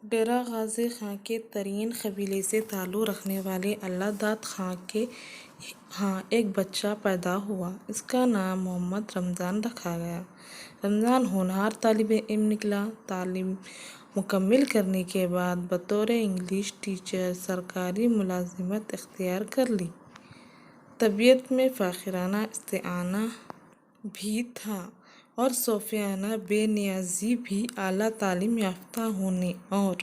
ڈیرہ غازی خان کے ترین قبیلے سے تعلق رکھنے والے اللہ داد خان کے ہاں ایک بچہ پیدا ہوا۔ اس کا نام محمد رمضان رکھا گیا۔ رمضان ہونہار طالب علم نکلا۔ تعلیم مکمل کرنے کے بعد بطور انگلش ٹیچر سرکاری ملازمت اختیار کر لی۔ طبیعت میں فقیرانہ استعانہ بھی تھا اور صوفیانہ بے نیازی بھی۔ اعلیٰ تعلیم یافتہ ہونے اور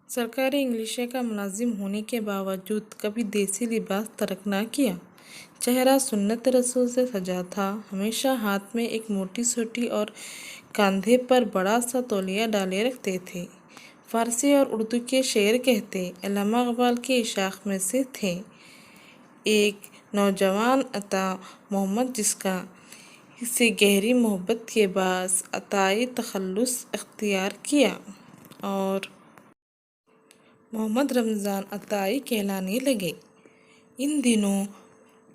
سرکاری انگلش کا ملازم ہونے کے باوجود کبھی دیسی لباس ترک نہ کیا۔ چہرہ سنت رسول سے سجا تھا۔ ہمیشہ ہاتھ میں ایک موٹی سوٹی اور کاندھے پر بڑا سا تولیہ ڈالے رکھتے تھے۔ فارسی اور اردو کے شعر کہتے علامہ اقبال کے عشاق میں سے تھے۔ ایک نوجوان عطا محمد جس کا سے گہری محبت کے باعث عطائی تخلص اختیار کیا اور محمد رمضان عطائی کہلانے لگے۔ ان دنوں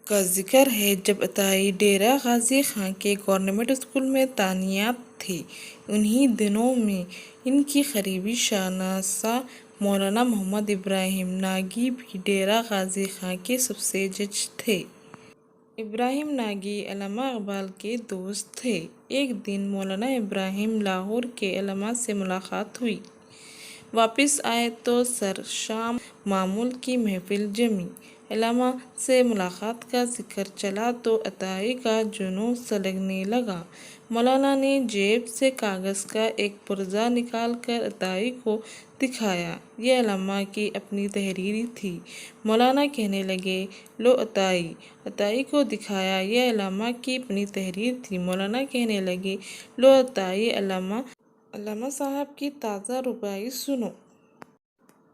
کا ذکر ہے جب عطائی ڈیرہ غازی خان کے گورنمنٹ اسکول میں تعینات تھے۔ انہی دنوں میں ان کے قریبی شناسا مولانا محمد ابراہیم ناگی بھی ڈیرہ غازی خان کے سب سے جج تھے۔ ابراہیم ناگی علامہ اقبال کے دوست تھے۔ ایک دن مولانا ابراہیم لاہور کے علماء سے ملاقات ہوئی۔ واپس آئے تو سرشام معمول کی محفل جمی۔ علماء سے ملاقات کا ذکر چلا تو عطائی کا جنون سلگنے لگا۔ مولانا نے جیب سے کاغذ کا ایک پرزہ نکال کر عطائی کو دکھایا۔ یہ علماء کی اپنی تحریر تھی۔ مولانا کہنے لگے، لو عطائی۔ عطائی کو دکھایا، یہ علماء کی اپنی تحریر تھی۔ مولانا کہنے لگے، لو عطائی، علامہ صاحب کی تازہ رباعی سنو۔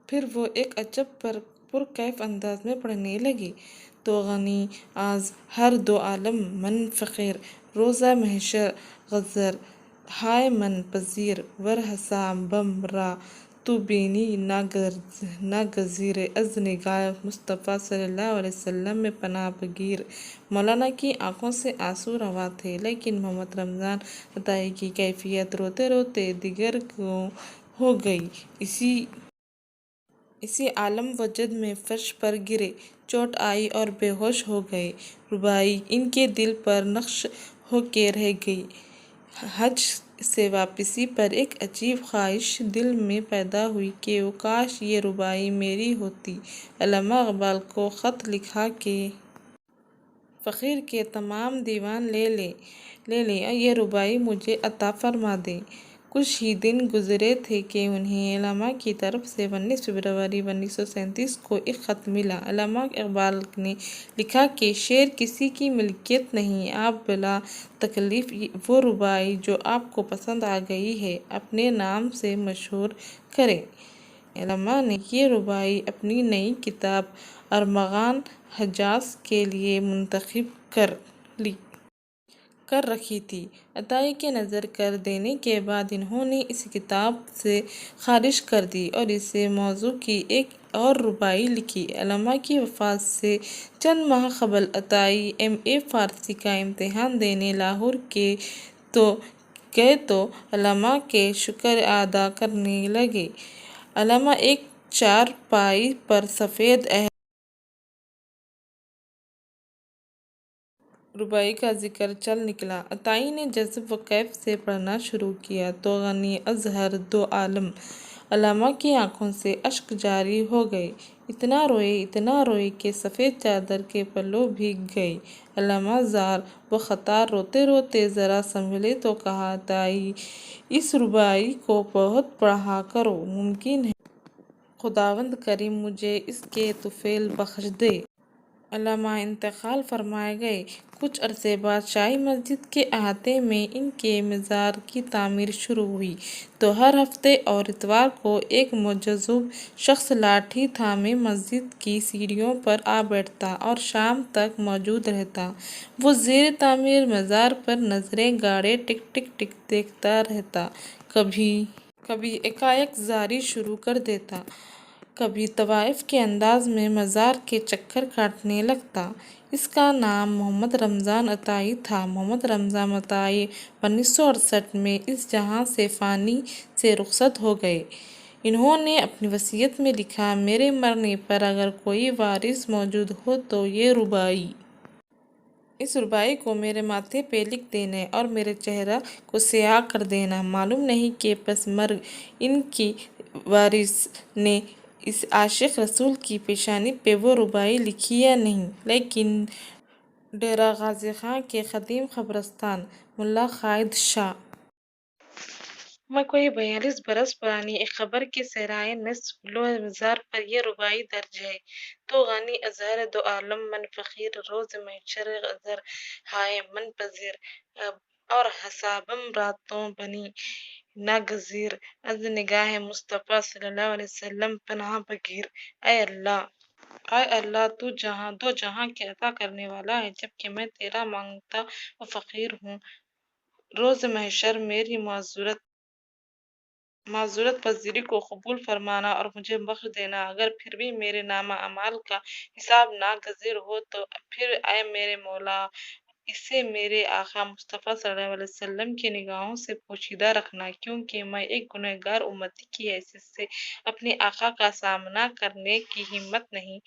پھر وہ ایک عجب پرکیف انداز میں پڑھنے لگے۔ تو غنی از ہر دو عالم من فقیر روزہ محشر گذر ہائے من پذیر ور ہنسا بم را تو بینی ناگزیر از نگاہ مصطفیٰ صلی اللہ علیہ وسلم میں پناہ بگیر۔ مولانا کی آنکھوں سے آنسو رواں تھے، لیکن محمد رمضان عطائی کی کیفیت روتے روتے دگرگوں ہو گئی۔ اسی عالم وجد میں فرش پر گرے، چوٹ آئی اور بے ہوش ہو گئے۔ رباعی ان کے دل پر نقش ہو کے رہ گئی۔ حج سے واپسی پر ایک عجیب خواہش دل میں پیدا ہوئی کہ کاش یہ رباعی میری ہوتی۔ علامہ اقبال کو خط لکھا کہ فقیر کے تمام دیوان لے لیں اور یہ رباعی مجھے عطا فرما دیں۔ کچھ ہی دن گزرے تھے کہ انہیں علماء کی طرف سے 19 فروری 1937 کو ایک خط ملا۔ علامہ اقبال نے لکھا کہ شعر کسی کی ملکیت نہیں، آپ بلا تکلف وہ رباعی جو آپ کو پسند آ گئی ہے اپنے نام سے مشہور کریں۔ علماء نے یہ رباعی اپنی نئی کتاب ارمغان حجاز کے لیے منتخب کر رکھی تھی۔ عطائی کے نظر کر دینے کے بعد انہوں نے اسے کتاب سے خارج کر دی اور اسی موضوع کی ایک اور رباعی لکھی۔ علامہ کی وفات سے چند ماہ قبل عطائی M.A فارسی کا امتحان دینے لاہور گئے تو علماء کے شکر ادا کرنے لگے۔ علامہ ایک چارپائی پر سفید رباعی کا ذکر چل نکلا۔ عطائی نے جذب و کیف سے پڑھنا شروع کیا تو غنی از ہر دو عالم علماء کی آنکھوں سے اشک جاری ہو گئے۔ اتنا روئے کہ سفید چادر کے پلو بھیگ گئے۔ علماء زار و خطار روتے روتے ذرا سنبھلے تو کہا، عطائی اس رباعی کو بہت پڑھا کرو، ممکن ہے خداوند کریم مجھے اس کے طفیل بخش دے۔ علامہ انتقال فرما گئے۔ کچھ عرصے بعد شاہی مسجد کے احاطے میں ان کے مزار کی تعمیر شروع ہوئی تو ہر ہفتے اور اتوار کو ایک مجذوب شخص لاٹھی تھامے مسجد کی سیڑھیوں پر آ بیٹھتا اور شام تک موجود رہتا۔ وہ زیر تعمیر مزار پر نظریں گاڑے ٹک ٹک ٹک دیکھتا رہتا، کبھی ایکائک زاری شروع کر دیتا کبھی طوائف کے انداز میں مزار کے چکر کاٹنے لگتا۔ اس کا نام محمد رمضان عطائی تھا۔ محمد رمضان عطائی 1968 میں اس جہاں سے فانی سے رخصت ہو گئے۔ انہوں نے اپنی وصیت میں لکھا، میرے مرنے پر اگر کوئی وارث موجود ہو تو یہ رباعی۔ اس رباعی کو میرے ماتھے پہ لکھ دینا اور میرے چہرہ کو سیاہ کر دینا۔ معلوم نہیں کہ پس مرگ ان کی وارث نے اس عاشق رسول کی پیشانی پہ وہ رباعی لکھی یا نہیں، لیکن ڈیرہ غازی خان کے قدیم قبرستان ملا قائد شاہ میں کوئی 42 برس پرانی ایک قبر کے صحرائے نصف لوح مزار پر یہ رباعی درج ہے: تو غنی اظہر دو عالم من فقیر، روز محشر اظہر ہائے من پذیر، اور حسابم راتوں بنی ناگزیر، از نگاہ مصطفیٰ صلی اللہ علیہ وسلم پناہ بگیر۔ اے اللہ تو دو جہاں کے عطا کرنے والا ہے، جبکہ میں تیرا مانگتا و فقیر ہوں۔ روز محشر میری معذورت پذیری کو قبول فرمانا اور مجھے بخش دینا۔ اگر پھر بھی میرے نامہ اعمال کا حساب ناگزیر ہو تو پھر اے میرے مولا اسے میرے آقا مصطفیٰ صلی اللہ علیہ وسلم کی نگاہوں سے پوشیدہ رکھنا، کیونکہ میں ایک گنہگار امتی کی حیثیت سے اپنے آقا کا سامنا کرنے کی ہمت نہیں